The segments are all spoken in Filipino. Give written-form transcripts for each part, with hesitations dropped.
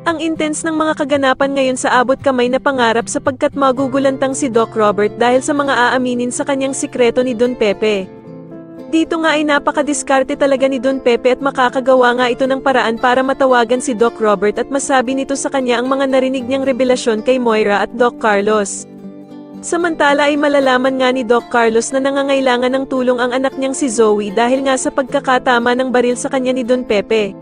Ang intense ng mga kaganapan ngayon sa abot kamay na pangarap sapagkat magugulantang si Doc Robert dahil sa mga aaminin sa kanyang sikreto ni Don Pepe. Dito nga ay napakadiskarte talaga ni Don Pepe at makakagawa nga ito ng paraan para matawagan si Doc Robert at masabi nito sa kanya ang mga narinig niyang revelasyon kay Moira at Doc Carlos. Samantala ay malalaman nga ni Doc Carlos na nangangailangan ng tulong ang anak niyang si Zoe dahil nga sa pagkakatama ng baril sa kanya ni Don Pepe.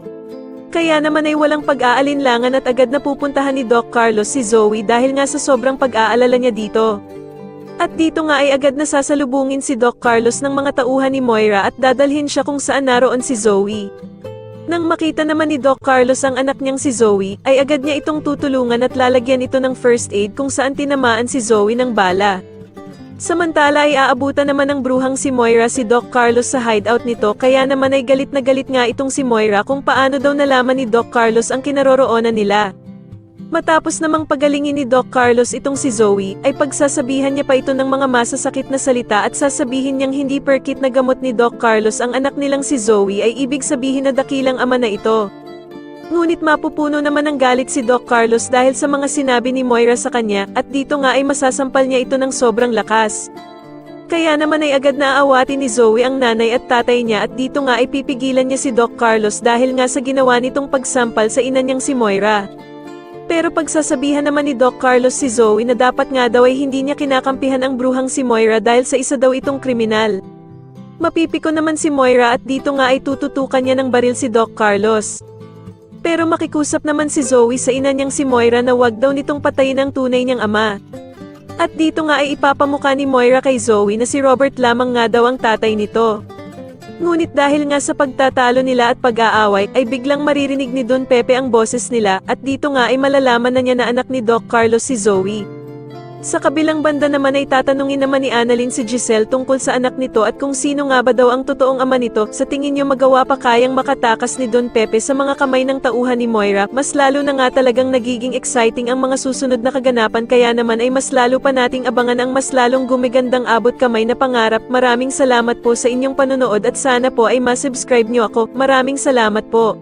Kaya naman ay walang pag-aalinlangan at agad na pupuntahan ni Doc Carlos si Zoe dahil nga sa sobrang pag-aalala niya dito. At dito nga ay agad na sasalubungin si Doc Carlos ng mga tauhan ni Moira at dadalhin siya kung saan naroon si Zoe. Nang makita naman ni Doc Carlos ang anak niyang si Zoe, ay agad niya itong tutulungan at lalagyan ito ng first aid kung saan tinamaan si Zoe ng bala. Samantala ay aabutan naman ng bruhang si Moira si Doc Carlos sa hideout nito kaya naman ay galit na galit nga itong si Moira kung paano daw nalaman ni Doc Carlos ang kinaroroonan nila. Matapos namang pagalingin ni Doc Carlos itong si Zoe, ay pagsasabihan niya pa ito ng mga masasakit na salita at sasabihin niyang hindi perkit na gamot ni Doc Carlos ang anak nilang si Zoe ay ibig sabihin na dakilang ama na ito. Ngunit mapupuno naman ng galit si Doc Carlos dahil sa mga sinabi ni Moira sa kanya at dito nga ay masasampal niya ito ng sobrang lakas. Kaya naman ay agad na aawatin ni Zoe ang nanay at tatay niya at dito nga ay pipigilan niya si Doc Carlos dahil nga sa ginawa nitong pagsampal sa ina niyang si Moira. Pero pagsasabihan naman ni Doc Carlos si Zoe na dapat nga daw ay hindi niya kinakampihan ang bruhang si Moira dahil sa isa daw itong kriminal. Mapipiko naman si Moira at dito nga ay tututukan niya ng baril si Doc Carlos. Pero makikusap naman si Zoe sa ina niyang si Moira na wag daw nitong patayin ang tunay niyang ama. At dito nga ay ipapamukha ni Moira kay Zoe na si Robert lamang nga daw ang tatay nito. Ngunit dahil nga sa pagtatalo nila at pag-aaway ay biglang maririnig ni Don Pepe ang boses nila at dito nga ay malalaman na niya na anak ni Doc Carlos si Zoe. Sa kabilang banda naman ay tatanungin naman ni Annalyn si Giselle tungkol sa anak nito at kung sino nga ba daw ang totoong ama nito. Sa tingin niyo magawa pa kayang makatakas ni Don Pepe sa mga kamay ng tauhan ni Moira? Mas lalo na nga talagang nagiging exciting ang mga susunod na kaganapan kaya naman ay mas lalo pa nating abangan ang mas lalong gumigandang abot kamay na pangarap. Maraming salamat po sa inyong panonood at sana po ay ma-subscribe niyo ako. Maraming salamat po.